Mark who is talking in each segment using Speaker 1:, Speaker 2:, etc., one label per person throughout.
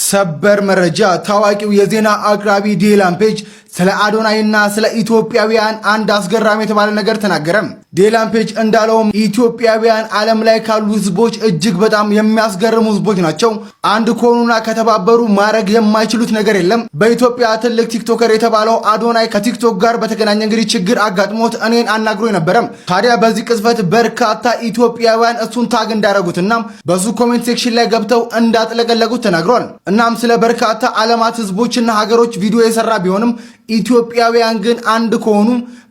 Speaker 1: ሰበር መረጃ ታዋቂው የዜና አቅራቢ ዴላን ፔጅ ስለ አዶናይና ስለ ኢትዮጵያውያን አንድ አስገራሚ የተባለ ነገር ተናገረ። ዴላን ፔጅ እንዳለውም ኢትዮጵያውያን ዓለም ላይ ካሉ ህዝቦች እጅግ በጣም የሚያስገርሙ ህዝቦች ናቸው። አንድ ከሆኑና ከተባበሩ ማድረግ የማይችሉት ነገር የለም። በኢትዮጵያ ትልቅ ቲክቶከር የተባለው አዶናይ ከቲክቶክ ጋር በተገናኘ እንግዲህ ችግር አጋጥሞት እኔን አናግሮኝ ነበረ። ታዲያ በዚህ ቅጽበት በርካታ ኢትዮጵያውያን እሱን ታግ እንዳደረጉትና በሱ ኮሜንት ሴክሽን ላይ ገብተው እንዳጥለቀለቁት ተናግሯል። እናም ስለ በርካታ ዓለማት ህዝቦችና ሀገሮች ቪዲዮ የሰራ ቢሆንም ኢትዮጵያውያን ግን አንድ ከሆኑ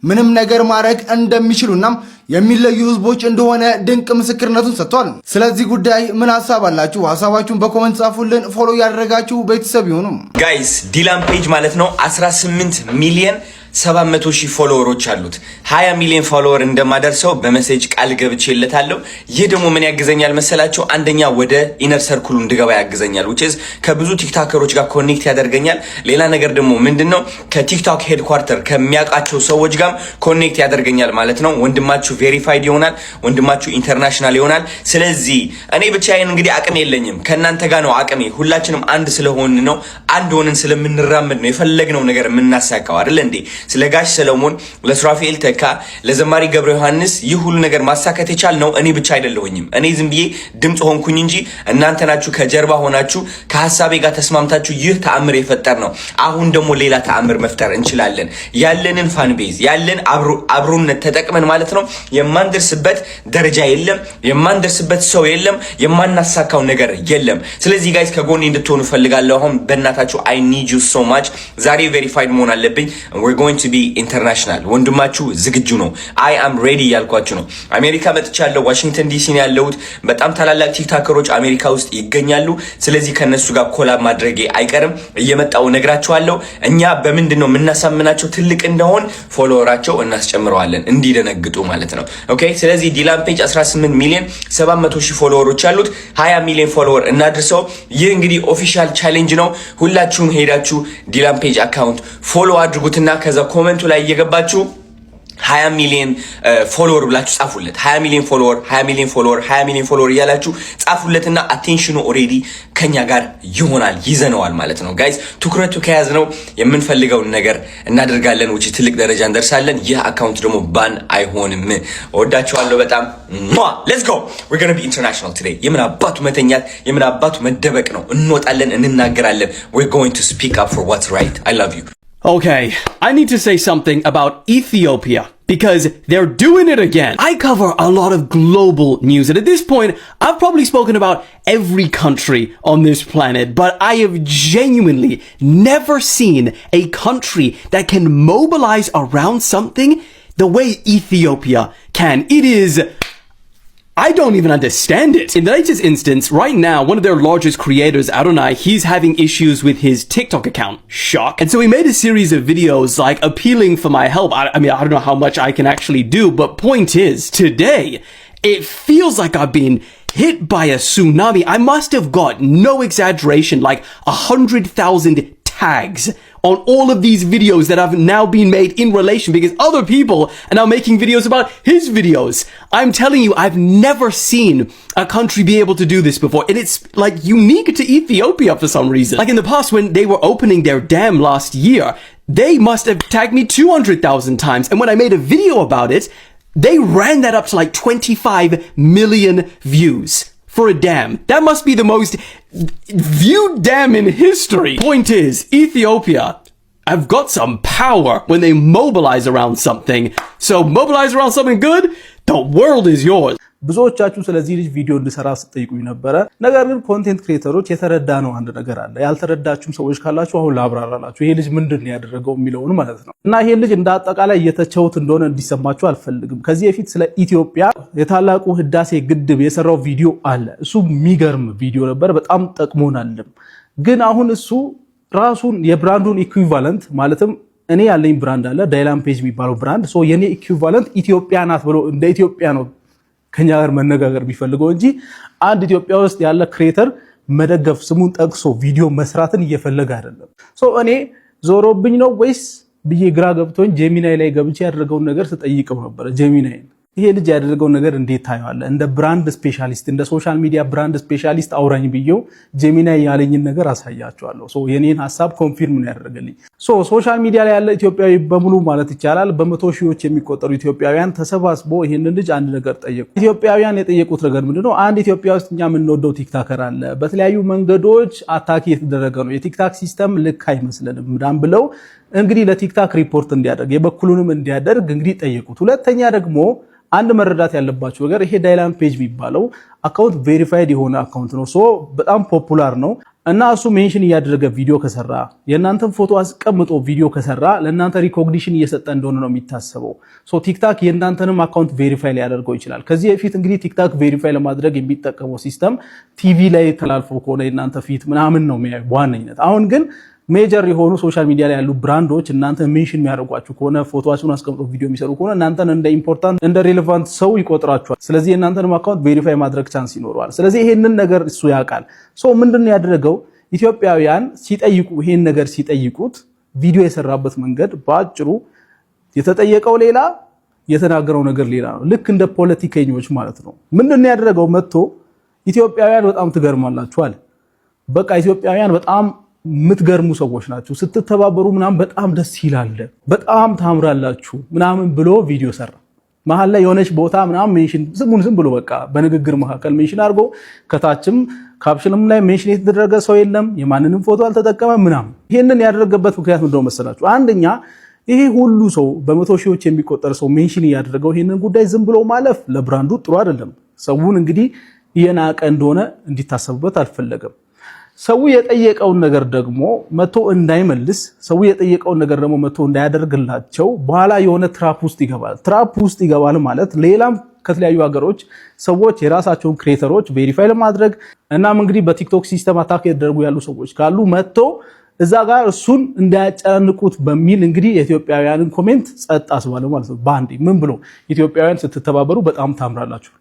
Speaker 1: ምንም ነገር ማድረግ እንደሚችሉና የሚለዩ ህዝቦች እንደሆነ ድንቅ ምስክርነቱን ሰጥቷል። ስለዚህ ጉዳይ ምን ሐሳብ አላችሁ? ሐሳባችሁን በኮሜንት ጻፉልን። ፎሎ ያደረጋችሁ ቤተሰብ ይሁኑ።
Speaker 2: ጋይስ ዲላን ፔጅ ማለት ነው 18 ሚሊዮን 700,000 ፎሎወሮች አሉት። 20 ሚሊዮን ፎሎወር እንደማደርሰው በመሴጅ ቃል ገብቼለታለሁ። ይህ ደግሞ ምን ያግዘኛል መሰላችሁ? አንደኛ ወደ ኢነር ሰርክሉ እንድገባ ያግዘኛል which is ከብዙ ቲክቶከሮች ጋር ኮኔክት ያደርገኛል። ሌላ ነገር ደግሞ ምንድነው ከቲክቶክ ሄድኳርተር ከሚያውቃቸው ሰዎች ጋር ኮኔክት ያደርገኛል ማለት ነው። ወንድማችሁ ቬሪፋይድ ይሆናል፣ ወንድማችሁ ኢንተርናሽናል ይሆናል። ስለዚህ እኔ ብቻዬን እንግዲህ አቅም የለኝም፣ ከናንተ ጋር ነው አቅሜ። ሁላችንም አንድ ስለሆን ነው፣ አንድ ሆነን ስለምንራመድ ነው የፈለግነው ነገር የምናሳካው አይደል እንዴ? ስለ ጋሽ ሰለሞን፣ ለሱራፌል ተካ፣ ለዘማሪ ገብረ ዮሐንስ ይህ ሁሉ ነገር ማሳካት የቻልነው እኔ ብቻ አይደለሁኝም። እኔ ዝም ብዬ ድምጽ ሆንኩኝ እንጂ እናንተ ናችሁ ከጀርባ ሆናችሁ ከሐሳቤ ጋር ተስማምታችሁ ይህ ተአምር የፈጠር ነው። አሁን ደግሞ ሌላ ተአምር መፍጠር እንችላለን። ያለንን ፋን ቤዝ ያለን አብሮነት ተጠቅመን ማለት ነው የማንደርስበት ደረጃ የለም፣ የማንደርስበት ሰው የለም፣ የማናሳካው ነገር የለም። ስለዚህ ጋይስ ከጎኔ እንድትሆኑ ፈልጋለሁ። አሁን በእናታችሁ I need you so much። ዛሬ ቬሪፋይድ መሆን አለብኝ። we're going to be international። ወንድማችሁ ዝግጁ ነው። I am ready ያልኳችሁ ነው። አሜሪካ መጥቻለሁ። ዋሽንግተን ዲሲ ነው ያለሁት። በጣም ታላላቅ ቲክቶከሮች አሜሪካ ውስጥ ይገኛሉ። ስለዚህ ከነሱ ጋር ኮላብ ማድረጌ አይቀርም። እየመጣው ነግራችኋለሁ። እኛ በምንድነው የምናሳምናቸው ትልቅ እንደሆን ፎሎወራቸው እናስጨምረዋለን እንዲደነግጡ ማለት ነው። ኦኬ። ስለዚህ ዲላን ፔጅ 18 ሚሊዮን 700,000 ፎሎወሮች አሉት። 20 ሚሊዮን ፎሎወር እናድርሰው። ይህ እንግዲህ ኦፊሻል ቻሌንጅ ነው። ሁላችሁም ሄዳችሁ ዲላን ፔጅ አካውንት ፎሎ አድርጉትና ከዛ ኮሜንቱ ላይ እየገባችሁ 20 ሚሊዮን ፎሎወር ብላችሁ ጻፉለት። 20 ሚሊዮን ፎሎወር 20 ሚሊዮን ፎሎወር 20 ሚሊዮን ፎሎወር እያላችሁ ጻፉለትና አቴንሽኑ ኦሬዲ ከኛ ጋር ይሆናል፣ ይዘነዋል ማለት ነው። ጋይስ ትኩረቱ ከያዝነው የምንፈልገውን ነገር እናደርጋለን፣ ውጪ ትልቅ ደረጃ እንደርሳለን። ይህ አካውንት ደግሞ ባን አይሆንም። ወዳችኋለሁ በጣም ሌትስ ጎ we're going to be international today። የምን አባቱ መተኛት የምን አባቱ መደበቅ ነው። እንወጣለን፣ እንናገራለን። we're going to speak up for what's right. I love you.
Speaker 3: Okay, I need to say something about Ethiopia because they're doing it again. I cover a lot of global news, and at this point, I've probably spoken about every country on this planet, but I have genuinely never seen a country that can mobilize around something the way Ethiopia can. It is... I don't even understand it. In the latest instance, right now, one of their largest creators, Adonai, he's having issues with his TikTok account. Shock. And so he made a series of videos like appealing for my help. I mean, I don't know how much I can actually do, but point is, today, it feels like I've been hit by a tsunami. I must have got, no exaggeration, like 100,000 tags on all of these videos that have now been made in relation because other people are now making videos about his videos. I'm telling you, I've never seen a country be able to do this before. And it's like unique to Ethiopia for some reason. Like in the past when they were opening their dam last year, they must have tagged me 200,000 times. And when I made a video about it, they ran that up to like 25 million views. For a dam. That must be the most viewed dam in history. Point is, Ethiopia have got some power when they mobilize around something. So mobilize around something good, the world is yours.
Speaker 4: ብዙዎቻችሁ ስለዚህ ልጅ ቪዲዮ እንድሰራ ስትጠይቁኝ ነበር። ነገር ግን ኮንቴንት ክሬተሮች የተረዳነው አንድ ነገር አለ። ያልተረዳችሁም ሰዎች ካላችሁ አሁን ላብራራላችሁ። ይሄ ልጅ ምንድነው ያደረገው የሚለውን ማለት ነው። እና ይሄ ልጅ እንደ አጠቃላይ እየተቸውት እንደሆነ እንዲሰማችሁ አልፈልግም። ከዚህ በፊት ስለ ኢትዮጵያ የታላቁ ህዳሴ ግድብ የሰራው ቪዲዮ አለ። እሱ የሚገርም ቪዲዮ ነበር፣ በጣም ጠቅሞናልም። ግን አሁን እሱ ራሱን የብራንዱን ኢኩዊቫለንት ማለትም እኔ ያለኝ ብራንድ አለ ዳይላን ፔጅ የሚባለው ብራንድ ሶ የኔ ኢኩዊቫለንት ኢትዮጵያ ናት ብሎ እንደ ኢትዮጵያ ነው ከኛ ጋር መነጋገር ቢፈልገው እንጂ አንድ ኢትዮጵያ ውስጥ ያለ ክሬተር መደገፍ ስሙን ጠቅሶ ቪዲዮ መስራትን እየፈለገ አይደለም። ሶ እኔ ዞሮብኝ ነው ወይስ ብዬ ግራ ገብቶኝ ጄሚናይ ላይ ገብቼ ያደረገውን ነገር ተጠይቀው ነበር። ጄሚናይ ይሄ ልጅ ያደረገው ነገር እንዴት ታየዋለ? እንደ ብራንድ ስፔሻሊስት እንደ ሶሻል ሚዲያ ብራንድ ስፔሻሊስት አውራኝ ብየው ጄሚናይ ያለኝን ነገር አሳያቸዋለሁ። ሶ የኔን ሐሳብ ኮንፊርም ነው ያደረገልኝ። ሶ ሶሻል ሚዲያ ላይ ያለ ኢትዮጵያዊ በሙሉ ማለት ይቻላል በመቶ ሺዎች የሚቆጠሩ ኢትዮጵያውያን ተሰባስበው ይሄንን ልጅ አንድ ነገር ጠየቁ። ኢትዮጵያውያን የጠየቁት ነገር ምንድነው? አንድ ኢትዮጵያ ውስጥ እኛ የምንወደው ቲክታከር አለ፣ በተለያዩ መንገዶች አታክ እየተደረገ ነው፣ የቲክታክ ሲስተም ልክ አይመስልንም ምናምን ብለው እንግዲህ ለቲክታክ ሪፖርት እንዲያደርግ የበኩሉንም እንዲያደርግ እንግዲህ ጠየቁት። ሁለተኛ ደግሞ አንድ መረዳት ያለባቸው ነገር ይሄ ዳይላን ፔጅ የሚባለው አካውንት ቬሪፋይድ የሆነ አካውንት ነው። ሶ በጣም ፖፑላር ነው እና እሱ ሜንሽን እያደረገ ቪዲዮ ከሰራ የእናንተን ፎቶ አስቀምጦ ቪዲዮ ከሰራ ለእናንተ ሪኮግኒሽን እየሰጠ እንደሆነ ነው የሚታሰበው። ሶ ቲክታክ የእናንተንም አካውንት ቬሪፋይ ሊያደርገው ይችላል። ከዚህ በፊት እንግዲህ ቲክታክ ቬሪፋይ ለማድረግ የሚጠቀመው ሲስተም ቲቪ ላይ ተላልፎ ከሆነ የእናንተ ፊት ምናምን ነው የሚያየው በዋነኝነት። አሁን ግን ሜጀር የሆኑ ሶሻል ሚዲያ ላይ ያሉ ብራንዶች እናንተ ሜንሽን የሚያደርጓችሁ ከሆነ ፎቶዋችሁን አስቀምጦ ቪዲዮ የሚሰሩ ከሆነ እናንተን እንደ ኢምፖርታንት እንደ ሬሌቫንት ሰው ይቆጥራችኋል። ስለዚህ የእናንተንም አካውንት ቬሪፋይ ማድረግ ቻንስ ይኖረዋል። ስለዚህ ይሄንን ነገር እሱ ያውቃል። ሶ ምንድነው ያደረገው? ኢትዮጵያውያን ሲጠይቁ ይሄን ነገር ሲጠይቁት ቪዲዮ የሰራበት መንገድ በአጭሩ የተጠየቀው ሌላ የተናገረው ነገር ሌላ ነው። ልክ እንደ ፖለቲከኞች ማለት ነው። ምንድነው ያደረገው? መጥቶ ኢትዮጵያውያን በጣም ትገርማላችሁ አለ። በቃ ኢትዮጵያውያን በጣም የምትገርሙ ሰዎች ናቸው፣ ስትተባበሩ ምናምን በጣም ደስ ይላል፣ በጣም ታምራላችሁ ምናምን ብሎ ቪዲዮ ሰራ። መሀል ላይ የሆነች ቦታ ምናምን ሜንሽን ዝም ብሎ በቃ በንግግር መካከል ሜንሽን አድርጎ ከታችም ካፕሽንም ላይ ሜንሽን የተደረገ ሰው የለም፣ የማንንም ፎቶ አልተጠቀመም ምናምን። ይሄንን ያደረገበት ምክንያት ምንድነው መሰላችሁ? አንደኛ ይሄ ሁሉ ሰው በመቶ ሺዎች የሚቆጠር ሰው ሜንሽን እያደረገው ይሄንን ጉዳይ ዝም ብሎ ማለፍ ለብራንዱ ጥሩ አይደለም። ሰውን እንግዲህ እየናቀ እንደሆነ እንዲታሰቡበት አልፈለገም። ሰው የጠየቀውን ነገር ደግሞ መቶ እንዳይመልስ፣ ሰው የጠየቀውን ነገር ደግሞ መቶ እንዳያደርግላቸው በኋላ የሆነ ትራፕ ውስጥ ይገባል። ትራፕ ውስጥ ይገባል ማለት ሌላም ከተለያዩ ሀገሮች ሰዎች የራሳቸውን ክሬተሮች ቬሪፋይ ለማድረግ እናም እንግዲህ በቲክቶክ ሲስተም አታክ ያደረጉ ያሉ ሰዎች ካሉ መቶ እዛ ጋር እሱን እንዳያጨናንቁት በሚል እንግዲህ የኢትዮጵያውያንን ኮሜንት ጸጥ አስባለው ማለት ነው። ባንዴ ምን ብሎ ኢትዮጵያውያን ስትተባበሩ በጣም ታምራላችሁ።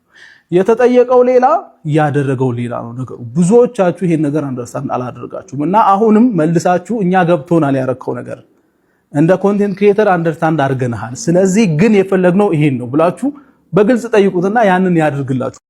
Speaker 4: የተጠየቀው ሌላ ያደረገው ሌላ ነው ነገሩ። ብዙዎቻችሁ ይሄን ነገር አንደርስታንድ አላደረጋችሁም እና አሁንም መልሳችሁ እኛ ገብቶናል ያረከው ነገር እንደ ኮንቴንት ክሪኤተር አንደርስታንድ አድርገናል፣ ስለዚህ ግን የፈለግነው ይሄን ነው ብላችሁ በግልጽ ጠይቁትና ያንን ያድርግላችሁ።